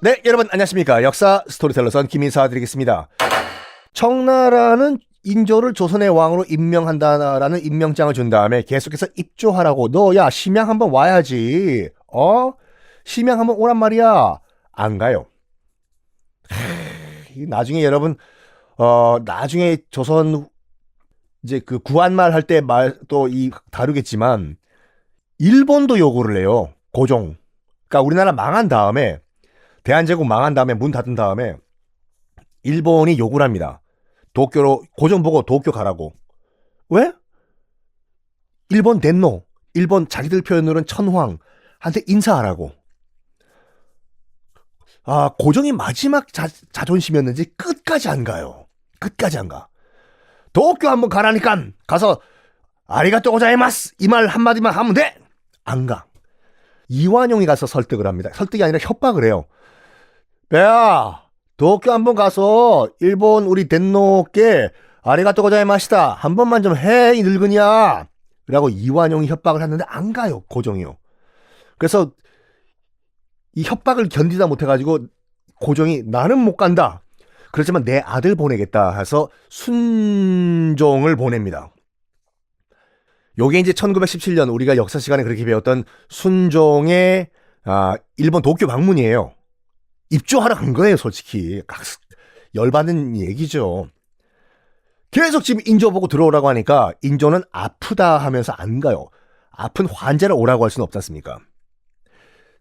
네, 여러분 안녕하십니까. 역사 스토리텔러 선 김인사 드리겠습니다. 청나라는 인조를 조선의 왕으로 임명한다라는 임명장을 준 다음에 계속해서 입조하라고. 너 야 심양 한번 와야지. 심양 한번 오란 말이야. 안 가요. 나중에 여러분 나중에 조선 이제 그 구한말 할 때 말 또 이 다루겠지만 일본도 요구를 해요. 고종. 그러니까 우리나라 망한 다음에 대한제국 망한 다음에 문 닫은 다음에 일본이 요구를 합니다. 도쿄로 고종 보고 도쿄 가라고. 왜? 일본 덴노, 일본 자기들 표현으로는 천황한테 인사하라고. 고종이 마지막 자존심이었는지 끝까지 안 가요. 끝까지 안 가. 도쿄 한번 가라니까 가서 아리가또 고자이마스 이 말 한마디만 하면 돼. 안 가. 이완용이 가서 설득을 합니다. 설득이 아니라 협박을 해요. 배야, 도쿄 한번 가서 일본 우리 덴노께 아리가또 고자이마시다 한 번만 좀 해, 이 늙은이야. 라고 이완용이 협박을 했는데 안 가요, 고종이요. 그래서 이 협박을 견디다 못해가지고 고종이 나는 못 간다. 그렇지만 내 아들 보내겠다 해서 순종을 보냅니다. 요게 이제 1917년 우리가 역사 시간에 그렇게 배웠던 순종의 일본 도쿄 방문이에요. 입조하러 간 거예요, 솔직히. 열받는 얘기죠. 계속 지금 인조 보고 들어오라고 하니까 인조는 아프다 하면서 안 가요. 아픈 환자를 오라고 할 수는 없지 않습니까?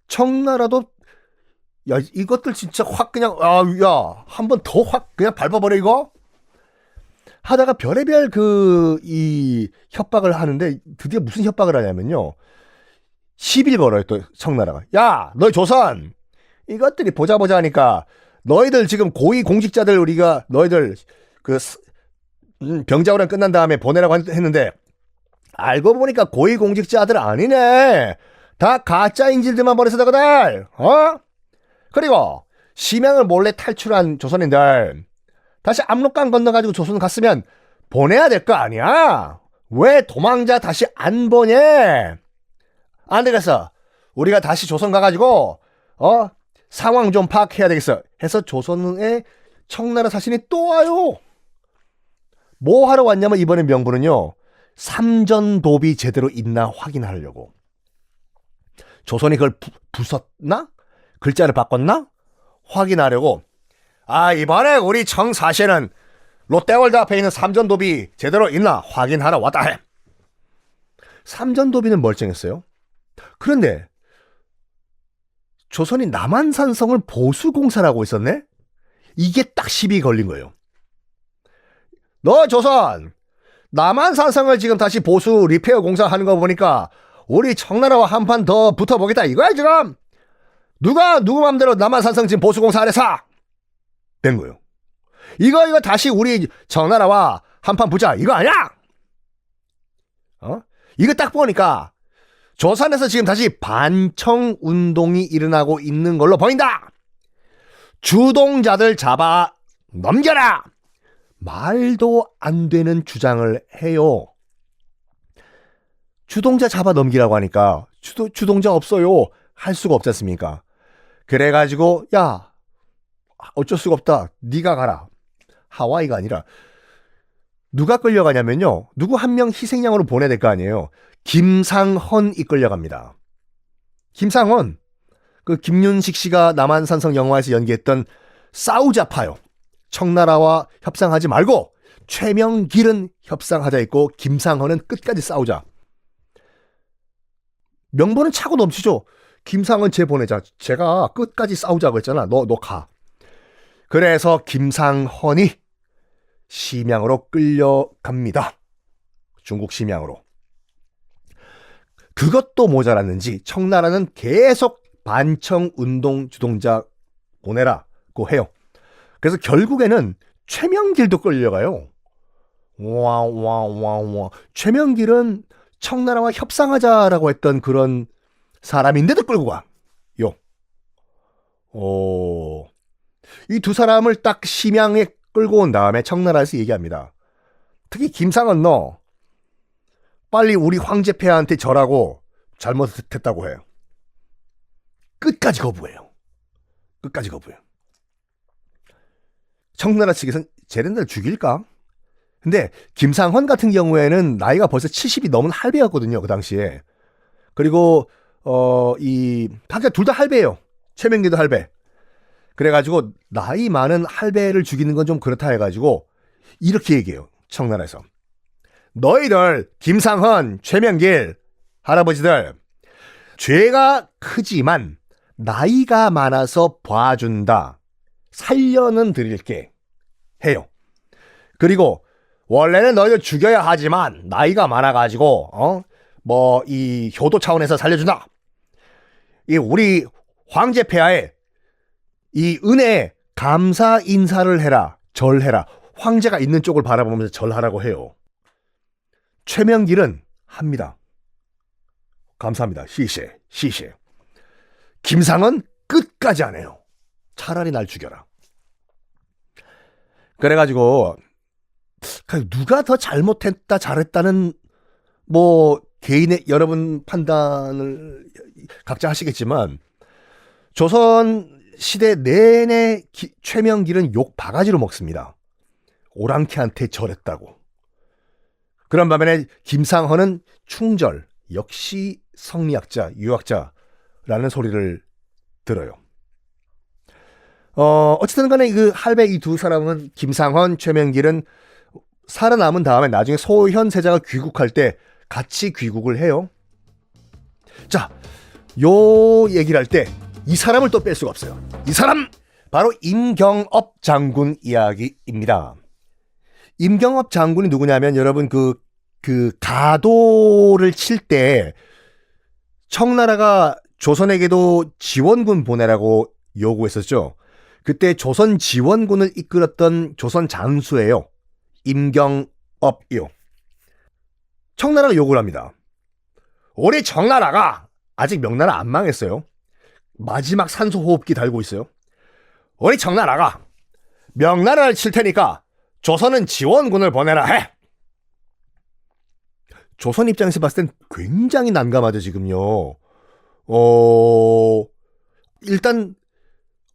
청나라도 야 이것들 진짜 확 그냥 한 번 더 확 그냥 밟아버려 이거? 하다가 별의별 이 협박을 하는데 드디어 무슨 협박을 하냐면요. 시비를 걸어요, 또 청나라가. 야, 너희 조선 이것들이 보자 하니까 너희들 지금 고위 공직자들 우리가 너희들 그 병자호란 끝난 다음에 보내라고 했는데 알고 보니까 고위 공직자들 아니네. 다 가짜 인질들만 보내서다거들. 그리고 심양을 몰래 탈출한 조선인들 다시 압록강 건너가지고 조선 갔으면 보내야 될 거 아니야? 왜 도망자 다시 안 보내? 안 되겠어. 우리가 다시 조선 가가지고 상황 좀 파악해야 되겠어. 해서 조선의 청나라 사신이 또 와요. 뭐 하러 왔냐면 이번에 명분은요. 삼전도비 제대로 있나 확인하려고. 조선이 그걸 부쉈나? 글자를 바꿨나? 확인하려고. 이번에 우리 청사신은 롯데월드 앞에 있는 삼전도비 제대로 있나 확인하러 왔다 해. 삼전도비는 멀쩡했어요. 그런데 조선이 남한산성을 보수공사라고 있었네? 이게 딱 시비 걸린 거예요. 너 조선 남한산성을 지금 다시 보수 리페어 공사하는 거 보니까 우리 청나라와 한판 더 붙어보겠다 이거야 지금. 누가 누구 맘대로 남한산성 지금 보수공사 안에서 된 거예요. 이거 다시 우리 청나라와 한판 붙자 이거 아니야? 이거 딱 보니까 조선에서 지금 다시 반청 운동이 일어나고 있는 걸로 보인다. 주동자들 잡아 넘겨라. 말도 안 되는 주장을 해요. 주동자 잡아 넘기라고 하니까 주동자 없어요. 할 수가 없지 않습니까? 그래가지고 야 어쩔 수가 없다. 네가 가라. 하와이가 아니라 누가 끌려가냐면요. 누구 한 명 희생양으로 보내야 될 거 아니에요. 김상헌이 끌려갑니다. 김상헌 그 김윤식 씨가 남한산성 영화에서 연기했던 싸우자파요. 청나라와 협상하지 말고 최명길은 협상하자 있고 김상헌은 끝까지 싸우자. 명분은 차고 넘치죠. 김상헌 쟤 보내자. 제가 끝까지 싸우자고 했잖아. 너 가. 그래서 김상헌이 심양으로 끌려갑니다. 중국 심양으로. 그것도 모자랐는지 청나라는 계속 반청운동 주동자 보내라고 해요. 그래서 결국에는 최명길도 끌려가요. 와. 최명길은 청나라와 협상하자라고 했던 그런 사람인데도 끌고 가. 이 두 사람을 딱 심양에 끌고 온 다음에 청나라에서 얘기합니다. 특히 김상헌 너 빨리 우리 황제폐하한테 절하고 잘못했다고 해요. 끝까지 거부해요. 끝까지 거부해요. 청나라 측에서는 쟤네들 죽일까? 근데 김상헌 같은 경우에는 나이가 벌써 70이 넘은 할배였거든요, 그 당시에. 그리고 이 각자 둘 다 할배예요. 최명기도 할배. 그래가지고 나이 많은 할배를 죽이는 건 좀 그렇다 해가지고 이렇게 얘기해요, 청나라에서. 너희들 김상헌, 최명길 할아버지들 죄가 크지만 나이가 많아서 봐준다. 살려는 드릴게 해요. 그리고 원래는 너희들 죽여야 하지만 나이가 많아가지고 뭐 이 효도 차원에서 살려준다. 이 우리 황제 폐하에 이 은혜에 감사 인사를 해라. 절해라. 황제가 있는 쪽을 바라보면서 절하라고 해요. 최명길은 합니다. 감사합니다. 시시해. 시시해. 김상은 끝까지 안 해요. 차라리 날 죽여라. 그래가지고 누가 더 잘못했다 잘했다는 뭐 개인의 여러분 판단을 각자 하시겠지만 조선 시대 내내 최명길은 욕 바가지로 먹습니다. 오랑캐한테 절했다고. 그런 반면에 김상헌은 충절, 역시 성리학자, 유학자라는 소리를 들어요. 어쨌든 간에 그 할배 이 두 사람은 김상헌, 최명길은 살아남은 다음에 나중에 소현세자가 귀국할 때 같이 귀국을 해요. 자, 요 얘기를 할 때 이 사람을 또 뺄 수가 없어요. 이 사람 바로 임경업 장군 이야기입니다. 임경업 장군이 누구냐면 여러분 그 가도를 칠 때 청나라가 조선에게도 지원군 보내라고 요구했었죠. 그때 조선 지원군을 이끌었던 조선 장수예요. 임경업이요. 청나라가 요구를 합니다. 우리 청나라가 아직 명나라 안 망했어요. 마지막 산소호흡기 달고 있어요. 우리 청나라가 명나라를 칠 테니까 조선은 지원군을 보내라 해. 조선 입장에서 봤을 땐 굉장히 난감하죠, 지금요. 일단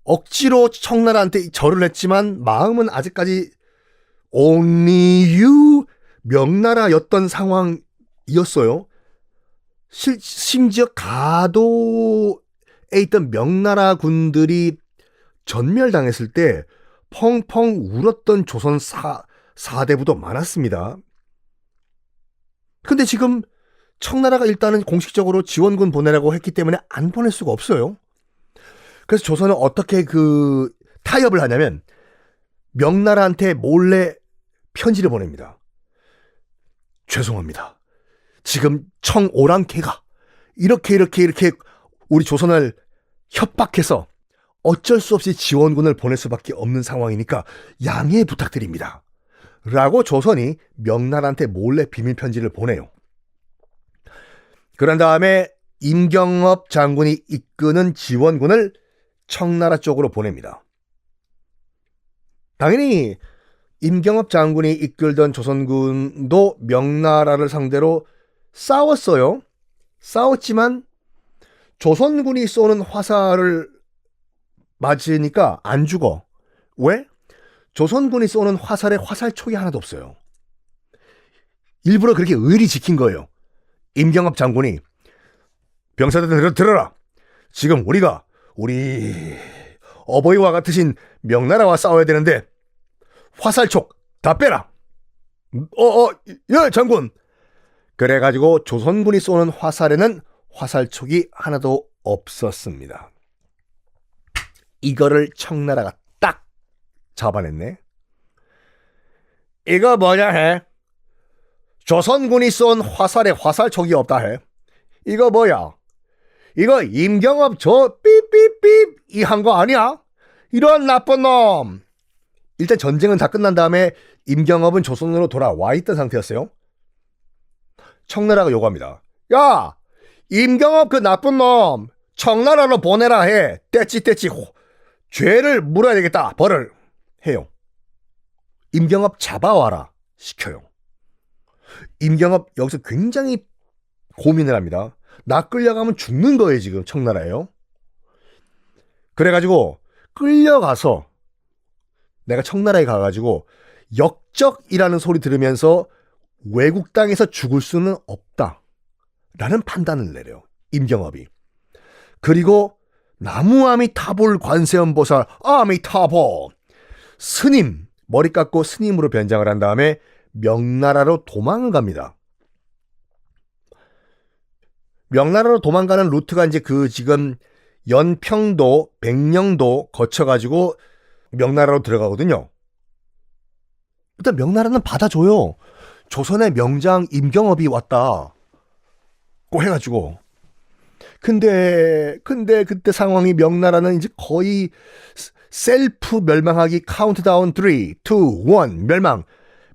억지로 청나라한테 절을 했지만 마음은 아직까지 only you 명나라였던 상황이었어요. 심지어 가도에 있던 명나라 군들이 전멸당했을 때 펑펑 울었던 조선 사대부도 많았습니다. 근데 지금 청나라가 일단은 공식적으로 지원군 보내라고 했기 때문에 안 보낼 수가 없어요. 그래서 조선은 어떻게 그 타협을 하냐면 명나라한테 몰래 편지를 보냅니다. 죄송합니다. 지금 청오랑캐가 이렇게 우리 조선을 협박해서 어쩔 수 없이 지원군을 보낼 수밖에 없는 상황이니까 양해 부탁드립니다. 라고 조선이 명나라한테 몰래 비밀 편지를 보내요. 그런 다음에 임경업 장군이 이끄는 지원군을 청나라 쪽으로 보냅니다. 당연히 임경업 장군이 이끌던 조선군도 명나라를 상대로 싸웠어요. 싸웠지만 조선군이 쏘는 화살을 맞으니까 안 죽어. 왜? 조선군이 쏘는 화살에 화살촉이 하나도 없어요. 일부러 그렇게 의리 지킨 거예요. 임경업 장군이 병사들 들어라. 지금 우리가 우리 어버이와 같으신 명나라와 싸워야 되는데 화살촉 다 빼라. 예, 장군. 그래가지고 조선군이 쏘는 화살에는 화살촉이 하나도 없었습니다. 이거를 청나라가 딱 잡아냈네. 이거 뭐냐 해? 조선군이 쏜 화살에 화살촉이 없다 해. 이거 뭐야? 이거 임경업 저 삐삐삐 이 한 거 아니야? 이런 나쁜 놈. 일단 전쟁은 다 끝난 다음에 임경업은 조선으로 돌아와 있던 상태였어요. 청나라가 요구합니다. 야, 임경업 그 나쁜 놈 청나라로 보내라 해. 떼찌 죄를 물어야 되겠다. 벌을 해요. 임경업 잡아와라 시켜요. 임경업 여기서 굉장히 고민을 합니다. 나 끌려가면 죽는 거예요. 지금 청나라예요. 그래가지고 끌려가서 내가 청나라에 가가지고 역적이라는 소리 들으면서 외국 땅에서 죽을 수는 없다 라는 판단을 내려요. 임경업이. 그리고 나무아미타불 관세음보살 아미타보 스님 머리 깎고 스님으로 변장을 한 다음에 명나라로 도망을 갑니다. 명나라로 도망가는 루트가 이제 그 지금 연평도, 백령도 거쳐가지고 명나라로 들어가거든요. 일단 명나라는 받아줘요. 조선의 명장 임경업이 왔다. 고 해가지고. 근데 그때 상황이 명나라는 이제 거의 셀프 멸망하기 카운트다운 3, 2, 1 멸망.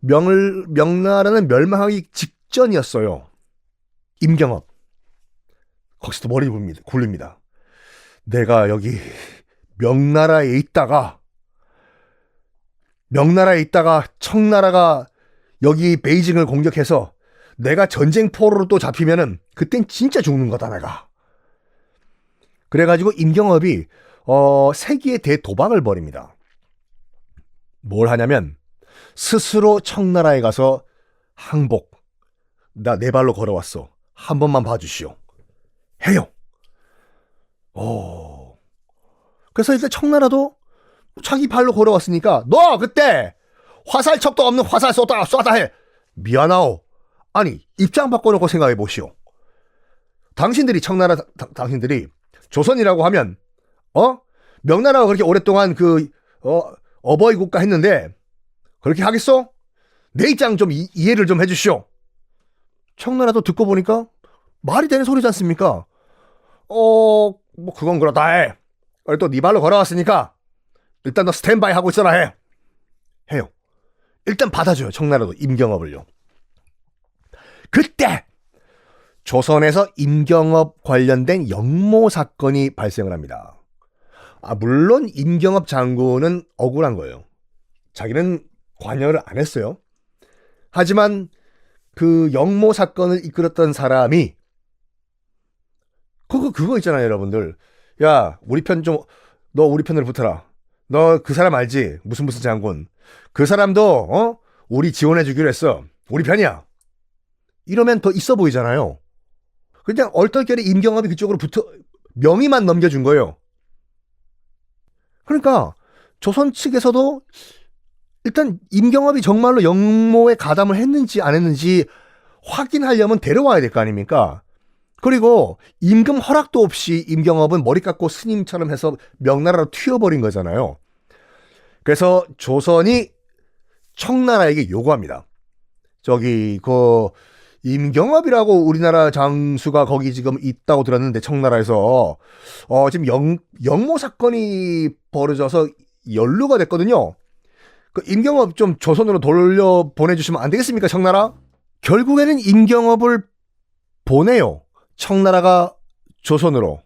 명나라는 멸망하기 직전이었어요. 임경업. 거기서도 머리 굴립니다. 내가 여기 명나라에 있다가 청나라가 여기 베이징을 공격해서 내가 전쟁포로로 또 잡히면은 그땐 진짜 죽는 거다 내가. 그래가지고 임경업이 세기의 대도박을 벌입니다. 뭘 하냐면 스스로 청나라에 가서 항복. 나 내 발로 걸어왔어. 한 번만 봐주시오. 해요. 그래서 일단 청나라도 자기 발로 걸어왔으니까 너 그때 화살첩도 없는 화살 쏘다 해. 미안하오. 아니 입장 바꿔놓고 생각해 보시오. 당신들이 청나라 당신들이 조선이라고 하면 명나라가 그렇게 오랫동안 어버이 국가 했는데 그렇게 하겠어? 내 입장 좀 이해를 좀 해주시오. 청나라도 듣고 보니까 말이 되는 소리지 않습니까? 뭐 그건 그렇다 해. 또 네 발로 걸어왔으니까 일단 너 스탠바이 하고 있어라 해. 해요. 일단 받아줘요. 청나라도 임경업을요. 그때 조선에서 임경업 관련된 역모 사건이 발생을 합니다. 물론 임경업 장군은 억울한 거예요. 자기는 관여를 안 했어요. 하지만 그 역모 사건을 이끌었던 사람이 그거 있잖아요, 여러분들. 야, 너 우리 편으로 붙어라. 너 그 사람 알지? 무슨 장군. 그 사람도 우리 지원해 주기로 했어. 우리 편이야. 이러면 더 있어 보이잖아요. 그냥 얼떨결에 임경업이 그쪽으로 명의만 넘겨준 거예요. 그러니까 조선 측에서도 일단 임경업이 정말로 역모에 가담을 했는지 안 했는지 확인하려면 데려와야 될 거 아닙니까? 그리고 임금 허락도 없이 임경업은 머리 깎고 스님처럼 해서 명나라로 튀어버린 거잖아요. 그래서 조선이 청나라에게 요구합니다. 임경업이라고 우리나라 장수가 거기 지금 있다고 들었는데 청나라에서 지금 역모 사건이 벌어져서 연루가 됐거든요. 그 임경업 좀 조선으로 돌려 보내주시면 안 되겠습니까, 청나라? 결국에는 임경업을 보내요. 청나라가 조선으로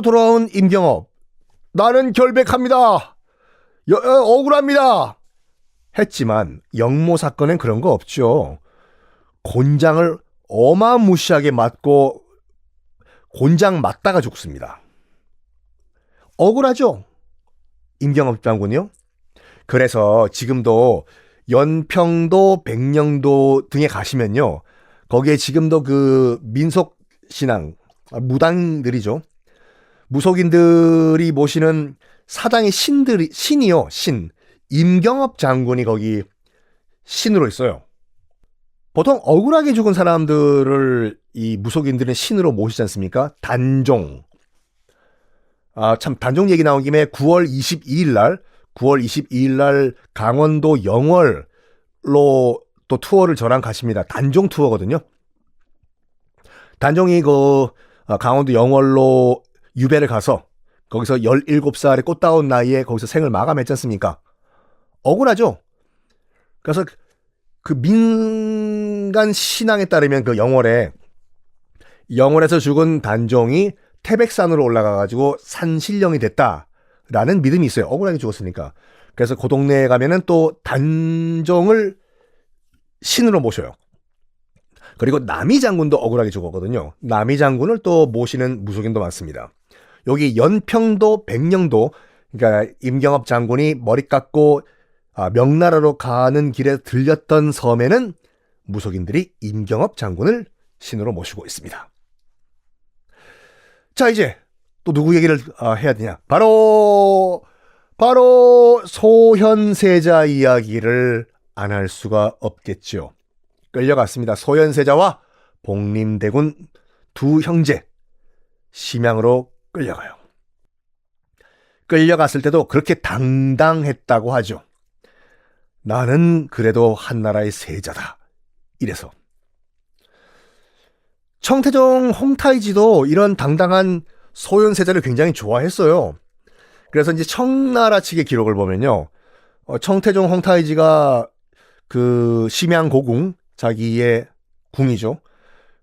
돌아온 임경업. 나는 결백합니다. 억울합니다. 했지만 역모 사건엔 그런 거 없죠. 곤장을 어마무시하게 맞고 곤장 맞다가 죽습니다. 억울하죠? 임경업 장군이요. 그래서 지금도 연평도, 백령도 등에 가시면요. 거기에 지금도 그 민속신앙, 무당들이죠. 무속인들이 모시는 사당의 신이요. 임경업 장군이 거기 신으로 있어요. 보통 억울하게 죽은 사람들을 이 무속인들은 신으로 모시지 않습니까? 단종. 참 단종 얘기 나온 김에 9월 22일 날 강원도 영월로 또 투어를 저랑 가십니다. 단종 투어거든요. 단종이 강원도 영월로 유배를 가서 거기서 17살의 꽃다운 나이에 거기서 생을 마감했지 않습니까? 억울하죠? 그래서 그 민간 신앙에 따르면 그 영월에서 죽은 단종이 태백산으로 올라가가지고 산신령이 됐다라는 믿음이 있어요. 억울하게 죽었으니까. 그래서 그 동네에 가면은 또 단종을 신으로 모셔요. 그리고 남이 장군도 억울하게 죽었거든요. 남이 장군을 또 모시는 무속인도 많습니다. 여기 연평도 백령도, 그러니까 임경업 장군이 머리 깎고 명나라로 가는 길에 들렸던 섬에는 무속인들이 임경업 장군을 신으로 모시고 있습니다. 자, 이제 또 누구 얘기를 해야 되냐? 바로 소현세자 이야기를 안 할 수가 없겠죠. 끌려갔습니다. 소현세자와 복림대군 두 형제 심양으로 끌려가요. 끌려갔을 때도 그렇게 당당했다고 하죠. 나는 그래도 한나라의 세자다. 이래서 청태종 홍타이지도 이런 당당한 소현세자를 굉장히 좋아했어요. 그래서 이제 청나라 측의 기록을 보면요, 청태종 홍타이지가 그 심양고궁, 자기의 궁이죠,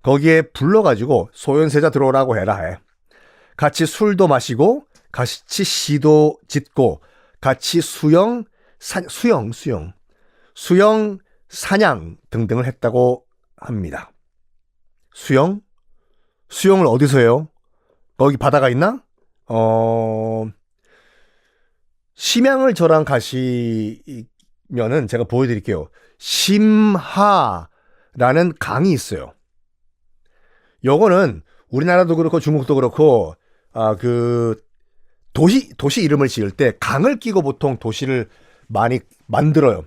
거기에 불러가지고 소현세자 들어오라고 해라 해. 같이 술도 마시고 같이 시도 짓고 같이 수영, 사냥 등등을 했다고 합니다. 수영을 어디서 해요? 거기 바다가 있나? 심양을 저랑 가시면은 제가 보여드릴게요. 심하라는 강이 있어요. 요거는 우리나라도 그렇고 중국도 그렇고 그 도시 이름을 지을 때 강을 끼고 보통 도시를 많이 만들어요.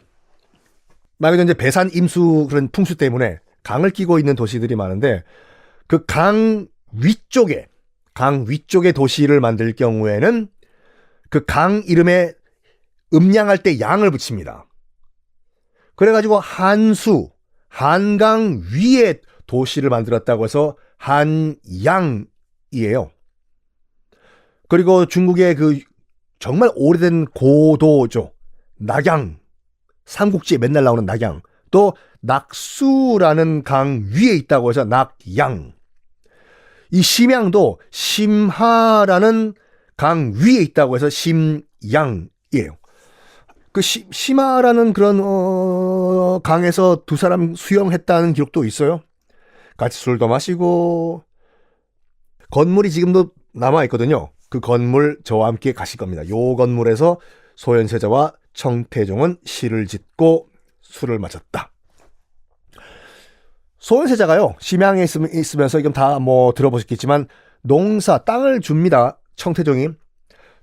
말 그대로 이제 배산 임수 그런 풍수 때문에 강을 끼고 있는 도시들이 많은데, 그 강 위쪽에 도시를 만들 경우에는 그 강 이름에 음양할 때 양을 붙입니다. 그래가지고 한강 위에 도시를 만들었다고 해서 한양이에요. 그리고 중국의 그 정말 오래된 고도죠, 낙양, 삼국지에 맨날 나오는 낙양, 또 낙수라는 강 위에 있다고 해서 낙양. 이 심양도 심하라는 강 위에 있다고 해서 심양이에요. 그 심하라는 그런 강에서 두 사람 수영했다는 기록도 있어요. 같이 술도 마시고. 건물이 지금도 남아있거든요. 그 건물 저와 함께 가실 겁니다. 요 건물에서 소현세자와 청태종은 시를 짓고 술을 마셨다. 소현세자가요, 심양에 있으면서 이건 다 뭐 들어보셨겠지만 농사, 땅을 줍니다. 청태종이.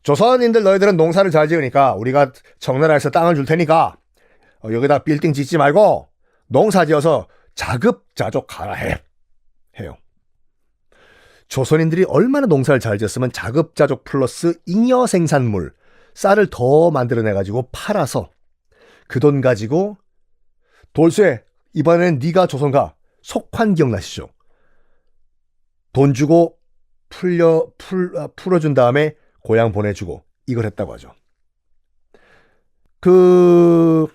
조선인들 너희들은 농사를 잘 지으니까 우리가 청나라에서 땅을 줄 테니까 여기다 빌딩 짓지 말고 농사 지어서 자급자족하라 해요. 조선인들이 얼마나 농사를 잘 지었으면 자급자족 플러스 잉여 생산물, 쌀을 더 만들어내가지고 팔아서 그 돈 가지고 돌쇠, 이번에는 네가 조선가, 속환 기억나시죠? 돈 주고 풀어준 다음에 고향 보내주고 이걸 했다고 하죠. 그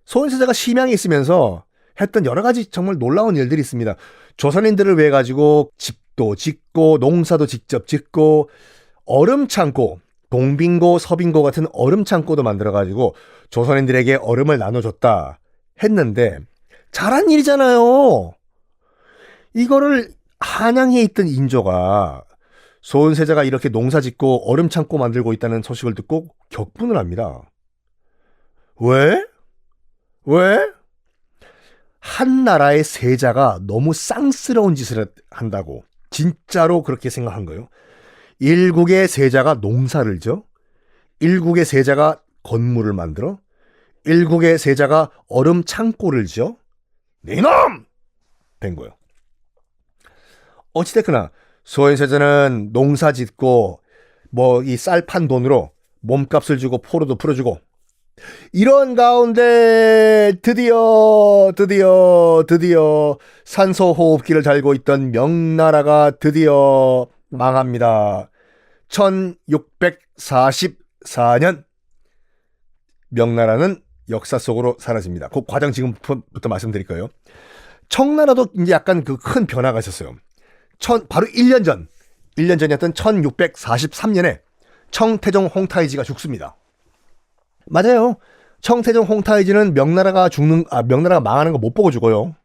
소현세자가 심양에 있으면서 했던 여러 가지 정말 놀라운 일들이 있습니다. 조선인들을 위해 가지고 집도 짓고 농사도 직접 짓고 얼음 창고, 동빙고, 서빙고 같은 얼음 창고도 만들어 가지고 조선인들에게 얼음을 나눠줬다 했는데, 잘한 일이잖아요. 이거를 한양에 있던 인조가 소현세자가 이렇게 농사 짓고 얼음 창고 만들고 있다는 소식을 듣고 격분을 합니다. 왜? 한나라의 세자가 너무 쌍스러운 짓을 한다고 진짜로 그렇게 생각한 거예요. 일국의 세자가 농사를 져, 일국의 세자가 건물을 만들어, 일국의 세자가 얼음 창고를 지어, 네 이놈! 된 거예요. 어찌됐거나 소현세자는 농사 짓고 뭐 이 쌀 판 돈으로 몸값을 주고 포로도 풀어주고, 이런 가운데 드디어 산소호흡기를 달고 있던 명나라가 드디어 망합니다. 1644년 명나라는 역사 속으로 사라집니다. 그 과정 지금부터 말씀드릴 거예요. 청나라도 이제 약간 그 큰 변화가 있었어요. 바로 1년 전이었던 1643년에 청태종 홍타이지가 죽습니다. 맞아요. 청태종 홍타이지는 명나라가 망하는 거 못 보고 죽어요.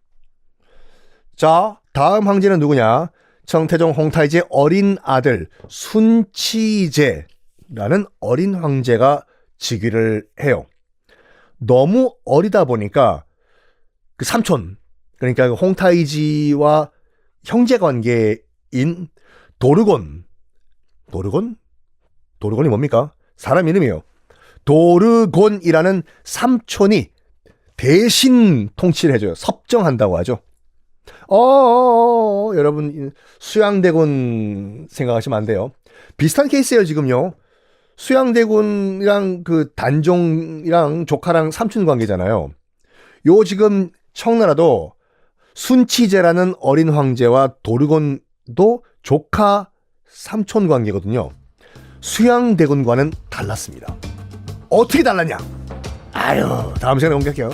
자, 다음 황제는 누구냐? 청태종 홍타이지의 어린 아들 순치제라는 어린 황제가 즉위를 해요. 너무 어리다 보니까 그 삼촌, 그러니까 홍타이지와 형제 관계인 도르곤이 뭡니까? 사람 이름이에요. 도르곤이라는 삼촌이 대신 통치를 해줘요. 섭정한다고 하죠. 여러분 수양대군 생각하시면 안 돼요. 비슷한 케이스예요 지금요. 수양대군이랑 그 단종이랑 조카랑 삼촌 관계잖아요. 요 지금 청나라도 순치제라는 어린 황제와 도르곤도 조카 삼촌 관계거든요. 수양대군과는 달랐습니다. 어떻게 달랐냐? 아유, 다음 시간에 공개할게요.